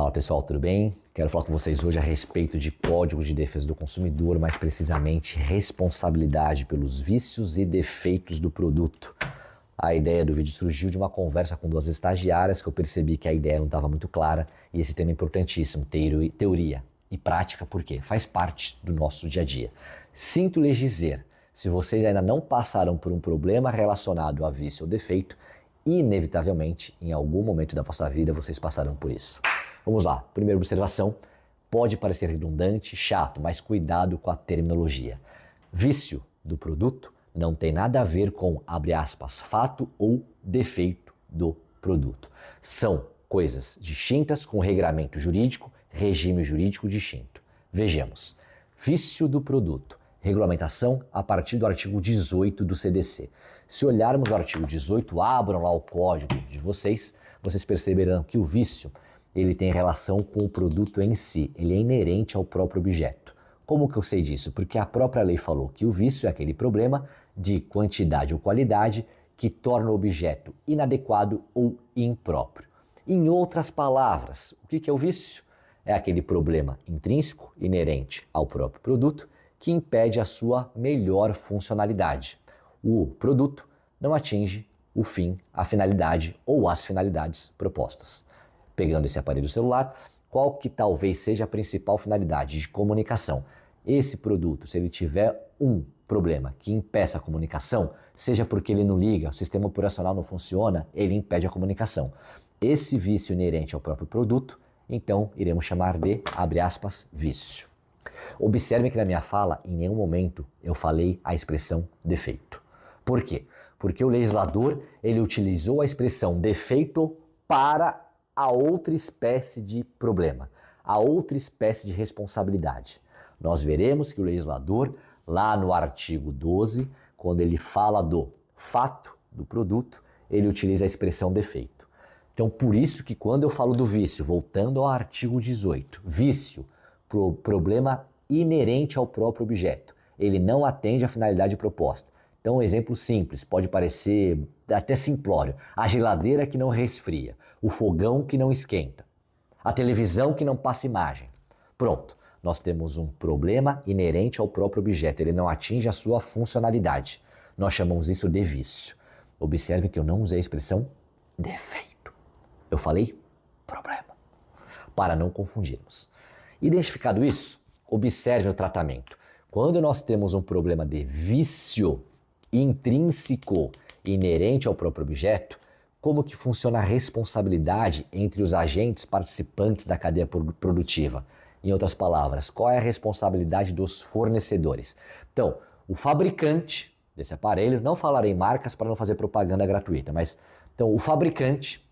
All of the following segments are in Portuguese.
Fala pessoal, tudo bem? Quero falar com vocês hoje a respeito de Código de Defesa do Consumidor, mais precisamente responsabilidade pelos vícios e defeitos do produto. A ideia do vídeo surgiu de uma conversa com duas estagiárias que eu percebi que a ideia não estava muito clara e esse tema é importantíssimo, teoria e prática, porque faz parte do nosso dia a dia. Sinto lhes dizer, se vocês ainda não passaram por um problema relacionado a vício ou defeito, inevitavelmente, em algum momento da vossa vida, vocês passarão por isso. Vamos lá, primeira observação, pode parecer redundante, chato, mas cuidado com a terminologia. Vício do produto não tem nada a ver com, abre aspas, fato ou defeito do produto. São coisas distintas com regramento jurídico, regime jurídico distinto. Vejamos, vício do produto. Regulamentação a partir do artigo 18 do CDC. Se olharmos o artigo 18, abram lá o código de vocês perceberão que o vício ele tem relação com o produto em si, ele é inerente ao próprio objeto. Como que eu sei disso? Porque a própria lei falou que o vício é aquele problema de quantidade ou qualidade que torna o objeto inadequado ou impróprio. Em outras palavras, o que é o vício? É aquele problema intrínseco, inerente ao próprio produto, que impede a sua melhor funcionalidade. O produto não atinge o fim, a finalidade ou as finalidades propostas. Pegando esse aparelho celular, qual que talvez seja a principal finalidade de comunicação? Esse produto, se ele tiver um problema que impeça a comunicação, seja porque ele não liga, o sistema operacional não funciona, ele impede a comunicação. Esse vício inerente ao próprio produto, então iremos chamar de, abre aspas, vício. Observem que na minha fala, em nenhum momento eu falei a expressão defeito. Por quê? Porque o legislador ele utilizou a expressão defeito para a outra espécie de problema, a outra espécie de responsabilidade. Nós veremos que o legislador, lá no artigo 12, quando ele fala do fato do produto, ele utiliza a expressão defeito. Então, por isso que quando eu falo do vício, voltando ao artigo 18, vício, problema inerente ao próprio objeto, ele não atende à finalidade proposta. Então, um exemplo simples, pode parecer até simplório, a geladeira que não resfria, o fogão que não esquenta, a televisão que não passa imagem. Pronto, nós temos um problema inerente ao próprio objeto, ele não atinge a sua funcionalidade. Nós chamamos isso de vício. Observe que eu não usei a expressão defeito. Eu falei problema, para não confundirmos. Identificado isso, observe o tratamento. Quando nós temos um problema de vício intrínseco inerente ao próprio objeto, como que funciona a responsabilidade entre os agentes participantes da cadeia produtiva? Em outras palavras, qual é a responsabilidade dos fornecedores? Então, o fabricante desse aparelho, não falarei marcas para não fazer propaganda gratuita, mas então o fabricante,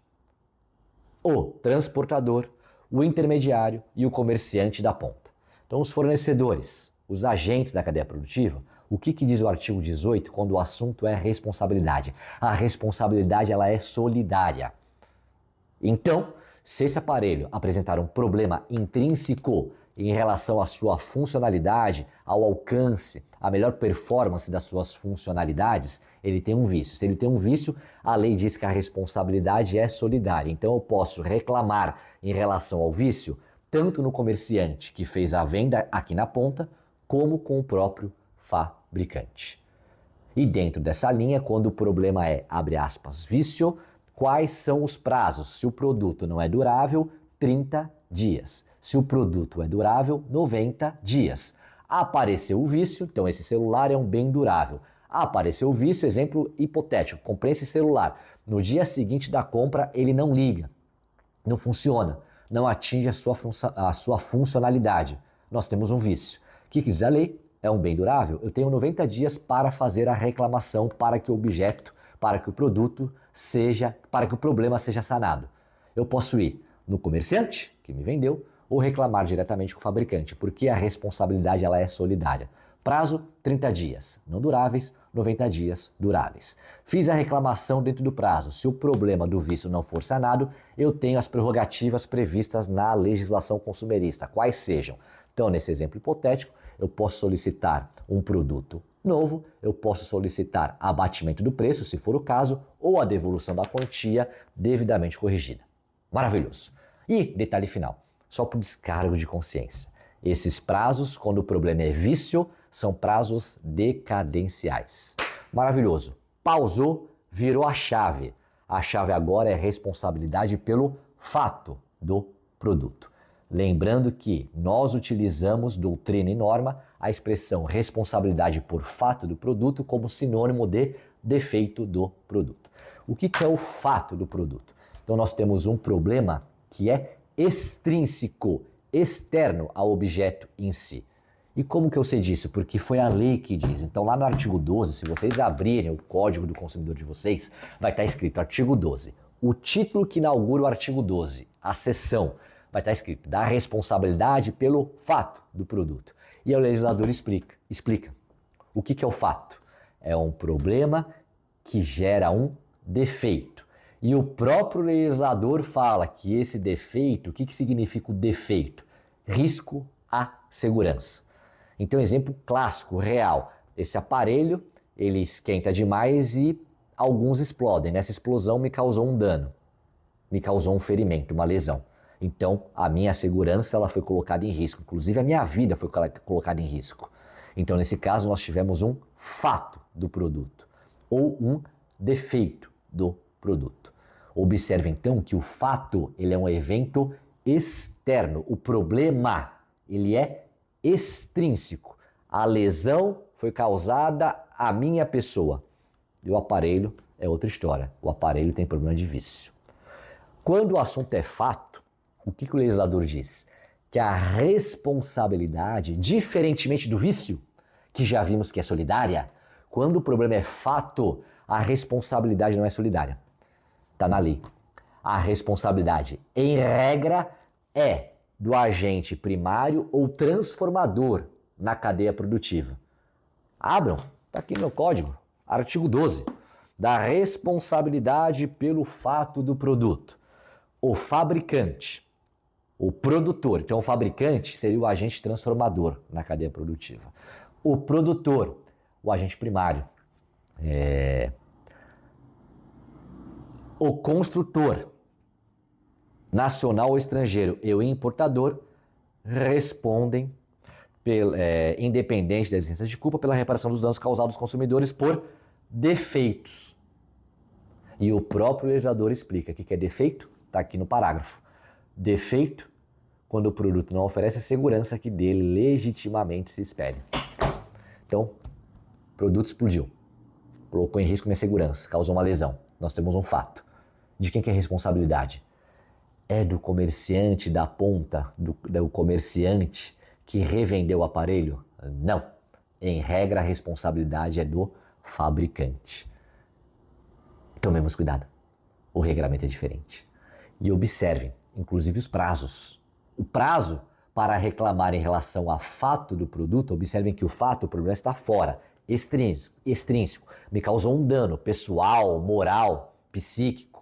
o transportador, o intermediário e o comerciante da ponta. Então, os fornecedores, os agentes da cadeia produtiva, o que diz o artigo 18 quando o assunto é responsabilidade? A responsabilidade ela é solidária. Então, se esse aparelho apresentar um problema intrínseco em relação à sua funcionalidade, ao alcance, à melhor performance das suas funcionalidades, ele tem um vício. Se ele tem um vício, a lei diz que a responsabilidade é solidária. Então eu posso reclamar em relação ao vício, tanto no comerciante que fez a venda aqui na ponta, como com o próprio fabricante. E dentro dessa linha, quando o problema é, abre aspas, vício, quais são os prazos? Se o produto não é durável, 30 dias. Se o produto é durável, 90 dias. Apareceu o vício, então esse celular é um bem durável. Apareceu o vício, exemplo hipotético, comprei esse celular. No dia seguinte da compra, ele não liga, não funciona, não atinge a sua funcionalidade. Nós temos um vício. O que diz a lei? É um bem durável? Eu tenho 90 dias para fazer a reclamação para que o objeto, para que o produto seja, para que o problema seja sanado. Eu posso ir no comerciante que me vendeu ou reclamar diretamente com o fabricante, porque a responsabilidade ela é solidária. Prazo, 30 dias, não duráveis, 90 dias duráveis. Fiz a reclamação dentro do prazo. Se o problema do vício não for sanado, eu tenho as prerrogativas previstas na legislação consumerista, quais sejam. Então, nesse exemplo hipotético, eu posso solicitar um produto novo, eu posso solicitar abatimento do preço, se for o caso, ou a devolução da quantia devidamente corrigida. Maravilhoso. E, detalhe final, só por descargo de consciência. Esses prazos, quando o problema é vício, são prazos decadenciais. Maravilhoso. Pausou, virou a chave. A chave agora é responsabilidade pelo fato do produto. Lembrando que nós utilizamos, doutrina e norma, a expressão responsabilidade por fato do produto como sinônimo de defeito do produto. O que é o fato do produto? Então nós temos um problema que é extrínseco, externo ao objeto em si. E como que eu sei disso? Porque foi a lei que diz. Então lá no artigo 12, se vocês abrirem o Código do Consumidor de vocês, vai estar escrito artigo 12. O título que inaugura o artigo 12, a seção, vai estar escrito da responsabilidade pelo fato do produto. E o legislador explica. O que é o fato? É um problema que gera um defeito. E o próprio legislador fala que esse defeito, o que significa o defeito? Risco à segurança. Então, exemplo clássico, real. Esse aparelho, ele esquenta demais e alguns explodem. Nessa explosão me causou um dano, me causou um ferimento, uma lesão. Então, a minha segurança ela foi colocada em risco. Inclusive, a minha vida foi colocada em risco. Então, nesse caso, nós tivemos um fato do produto ou um defeito do produto. Observe, então, que o fato ele é um evento externo. O problema ele é extrínseco. A lesão foi causada à minha pessoa. E o aparelho é outra história. O aparelho tem problema de vício. Quando o assunto é fato, o que o legislador diz? Que a responsabilidade, diferentemente do vício, que já vimos que é solidária, quando o problema é fato, a responsabilidade não é solidária. Está na lei. A responsabilidade, em regra, é do agente primário ou transformador na cadeia produtiva. Abram, está aqui no meu código, artigo 12, da responsabilidade pelo fato do produto. O fabricante, o produtor, então o fabricante seria o agente transformador na cadeia produtiva. O produtor, o agente primário. O construtor, nacional ou estrangeiro, e o importador respondem, independente da existência de culpa, pela reparação dos danos causados aos consumidores por defeitos. E o próprio legislador explica o que é defeito, está aqui no parágrafo. Defeito, quando o produto não oferece a segurança que dele legitimamente se espere. Então, o produto explodiu, colocou em risco minha segurança, causou uma lesão. Nós temos um fato. De quem que é a responsabilidade? É do comerciante da ponta, do comerciante que revendeu o aparelho? Não. Em regra, a responsabilidade é do fabricante. Tomemos cuidado. O regramento é diferente. E observem, inclusive, os prazos. O prazo para reclamar em relação ao fato do produto, observem que o fato, o problema está fora, extrínseco. Me causou um dano pessoal, moral, psíquico.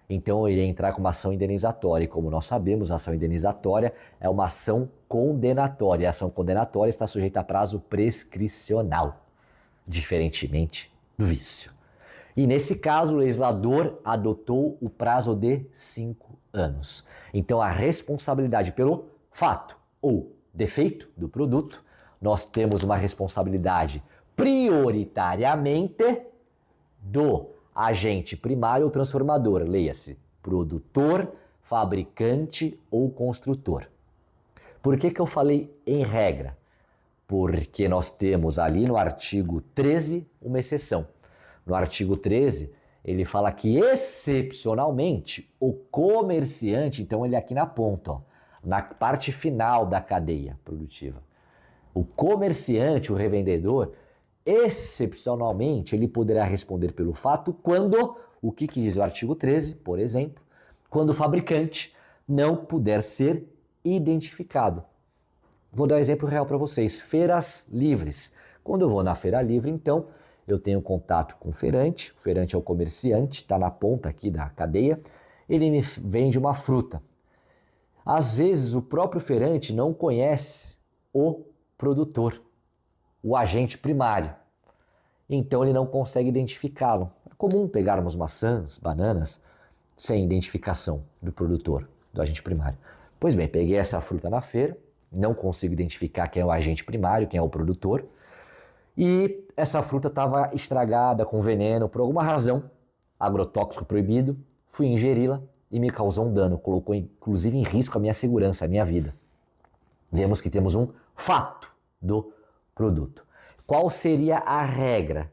Então eu irei entrar com uma ação indenizatória. E como nós sabemos, a ação indenizatória é uma ação condenatória. A ação condenatória está sujeita a prazo prescricional, diferentemente do vício. E nesse caso, o legislador adotou o prazo de 5 anos. Então a responsabilidade pelo fato ou defeito do produto, nós temos uma responsabilidade prioritariamente do agente primário ou transformador, leia-se, produtor, fabricante ou construtor. Por que eu falei em regra? Porque nós temos ali no artigo 13 uma exceção. No artigo 13, ele fala que excepcionalmente o comerciante, então ele aqui na ponta, ó, na parte final da cadeia produtiva, o comerciante, o revendedor, excepcionalmente, ele poderá responder pelo fato quando, o que diz o artigo 13, por exemplo, quando o fabricante não puder ser identificado. Vou dar um exemplo real para vocês, feiras livres. Quando eu vou na feira livre, então, eu tenho contato com o feirante é o comerciante, está na ponta aqui da cadeia, ele me vende uma fruta. Às vezes o próprio feirante não conhece o produtor, o agente primário. Então ele não consegue identificá-lo. É comum pegarmos maçãs, bananas, sem identificação do produtor. do agente primário. Pois bem, peguei essa fruta na feira, não consigo identificar quem é o agente primário, quem é o produtor, e essa fruta estava estragada, com veneno, por alguma razão, agrotóxico proibido, fui ingeri-la e me causou um dano, colocou inclusive em risco a minha segurança, a minha vida. Vemos que temos um fato do produto. Qual seria a regra?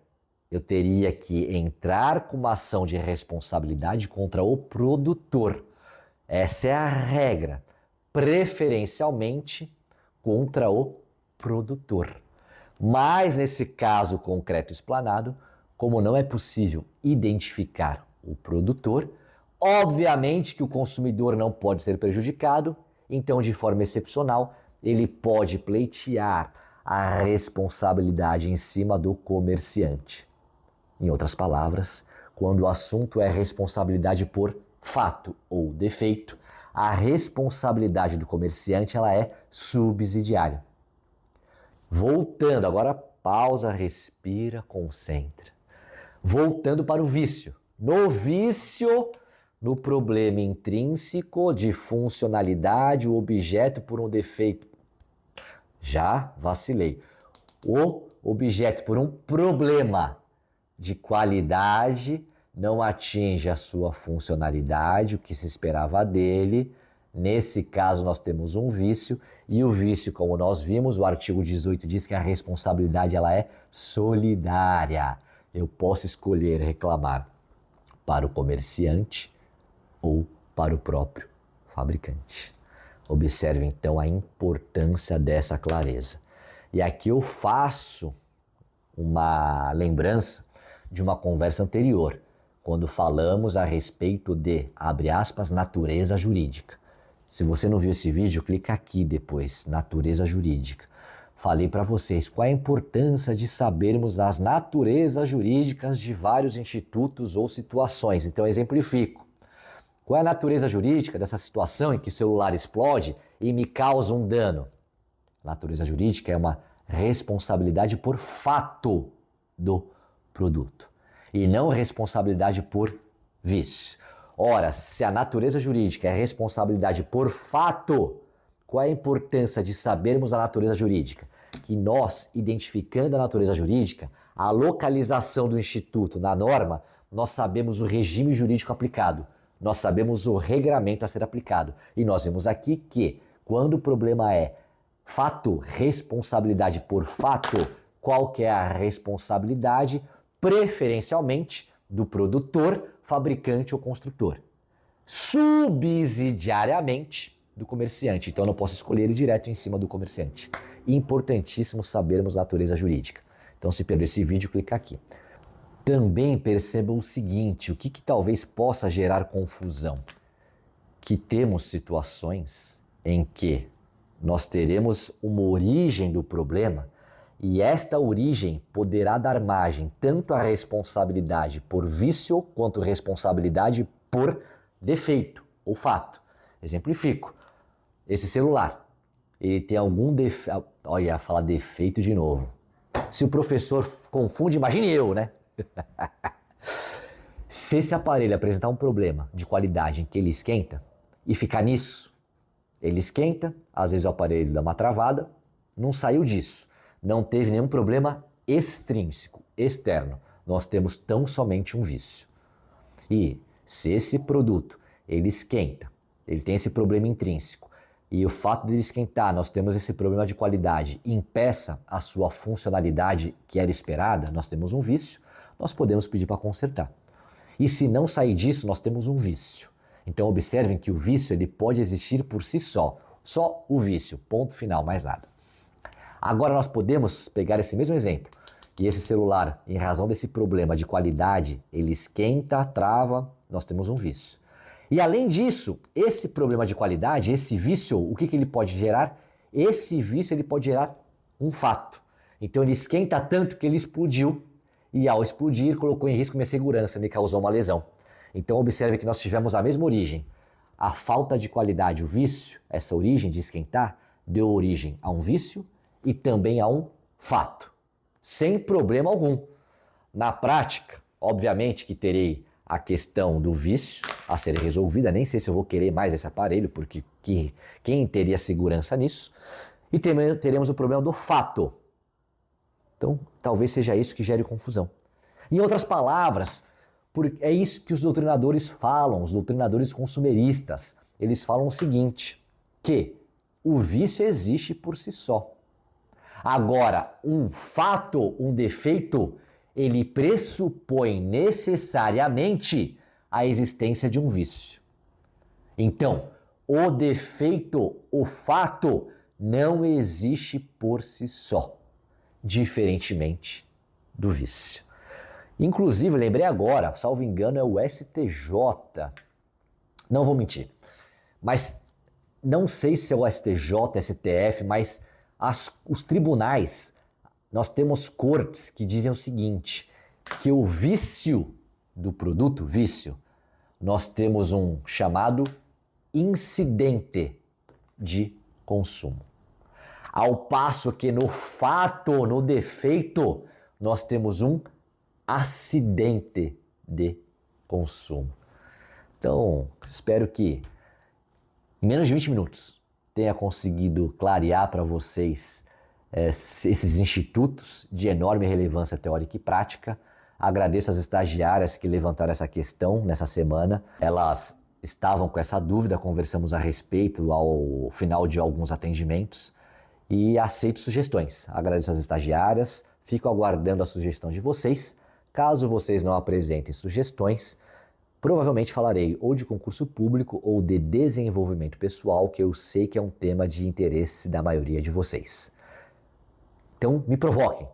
Eu teria que entrar com uma ação de responsabilidade contra o produtor. Essa é a regra, preferencialmente contra o produtor. Mas nesse caso concreto explanado, como não é possível identificar o produtor, obviamente que o consumidor não pode ser prejudicado, então de forma excepcional ele pode pleitear a responsabilidade em cima do comerciante. Em outras palavras, quando o assunto é responsabilidade por fato ou defeito, a responsabilidade do comerciante ela é subsidiária. Voltando, agora pausa, respira, concentra. Voltando para o vício. No vício, no problema intrínseco de funcionalidade, o objeto por um defeito. Já vacilei. O objeto por um problema de qualidade não atinge a sua funcionalidade, o que se esperava dele. Nesse caso, nós temos um vício, e o vício, como nós vimos, o artigo 18 diz que a responsabilidade ela é solidária. Eu posso escolher reclamar para o comerciante ou para o próprio fabricante. Observe então a importância dessa clareza. E aqui eu faço uma lembrança de uma conversa anterior, quando falamos a respeito de, abre aspas, natureza jurídica. Se você não viu esse vídeo, clica aqui depois, natureza jurídica. Falei para vocês qual a importância de sabermos as naturezas jurídicas de vários institutos ou situações. Então, exemplifico. Qual é a natureza jurídica dessa situação em que o celular explode e me causa um dano? A natureza jurídica é uma responsabilidade por fato do produto e não responsabilidade por vício. Ora, se a natureza jurídica é responsabilidade por fato, qual é a importância de sabermos a natureza jurídica? Que nós, identificando a natureza jurídica, a localização do instituto na norma, nós sabemos o regime jurídico aplicado, nós sabemos o regramento a ser aplicado. E nós vimos aqui que, quando o problema é fato, responsabilidade por fato, qual que é a responsabilidade? Preferencialmente do produtor, fabricante ou construtor. Subsidiariamente do comerciante. Então eu não posso escolher ir direto em cima do comerciante. Importantíssimo sabermos a natureza jurídica. Então se perdeu esse vídeo, clica aqui. Também perceba o seguinte, o que talvez possa gerar confusão. Que temos situações em que nós teremos uma origem do problema e esta origem poderá dar margem tanto à responsabilidade por vício quanto à responsabilidade por defeito ou fato. Exemplifico, esse celular, ele tem algum defeito, olha, falar defeito de novo. Se o professor confunde, imagine eu, né? Se esse aparelho apresentar um problema de qualidade em que ele esquenta e ficar nisso, ele esquenta, às vezes o aparelho dá uma travada, não saiu disso. Não teve nenhum problema extrínseco, externo. Nós temos tão somente um vício. E se esse produto, ele esquenta, ele tem esse problema intrínseco, e o fato de ele esquentar, nós temos esse problema de qualidade, impeça a sua funcionalidade que era esperada, nós temos um vício, nós podemos pedir para consertar. E se não sair disso, nós temos um vício. Então observem que o vício ele pode existir por si só o vício, ponto final, mais nada. Agora nós podemos pegar esse mesmo exemplo e esse celular, em razão desse problema de qualidade, ele esquenta, trava, nós temos um vício. E além disso, esse problema de qualidade, esse vício, o que ele pode gerar? Esse vício ele pode gerar um fato. Então ele esquenta tanto que ele explodiu e ao explodir colocou em risco minha segurança, me causou uma lesão. Então observe que nós tivemos a mesma origem. A falta de qualidade, o vício, essa origem de esquentar, deu origem a um vício e também a um fato, sem problema algum. Na prática, obviamente que terei a questão do vício a ser resolvida. Nem sei se eu vou querer mais esse aparelho, porque quem teria segurança nisso? E teremos o problema do fato. Então, talvez seja isso que gere confusão. Em outras palavras, é isso que os doutrinadores falam, os doutrinadores consumeristas. Eles falam o seguinte, que o vício existe por si só. Agora, um fato, um defeito, ele pressupõe necessariamente a existência de um vício. Então, o defeito, o fato, não existe por si só, diferentemente do vício. Inclusive, lembrei agora, salvo engano, é o STJ. Não vou mentir, mas não sei se é o STJ, STF, mas os tribunais, nós temos cortes que dizem o seguinte, que o vício do produto, nós temos um chamado incidente de consumo. Ao passo que no fato, no defeito, nós temos um acidente de consumo. Então, espero que em menos de 20 minutos tenha conseguido clarear para vocês esses institutos de enorme relevância teórica e prática. Agradeço às estagiárias que levantaram essa questão nessa semana. Elas estavam com essa dúvida, conversamos a respeito ao final de alguns atendimentos e aceito sugestões. Agradeço às estagiárias, fico aguardando a sugestão de vocês. Caso vocês não apresentem sugestões, provavelmente falarei ou de concurso público ou de desenvolvimento pessoal, que eu sei que é um tema de interesse da maioria de vocês. Então, me provoquem.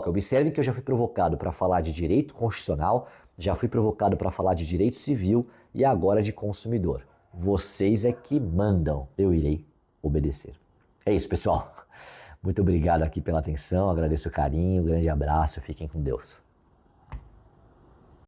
Observem que eu já fui provocado para falar de direito constitucional, já fui provocado para falar de direito civil e agora de consumidor. Vocês é que mandam, eu irei obedecer. É isso, pessoal. Muito obrigado aqui pela atenção, agradeço o carinho, um grande abraço, fiquem com Deus.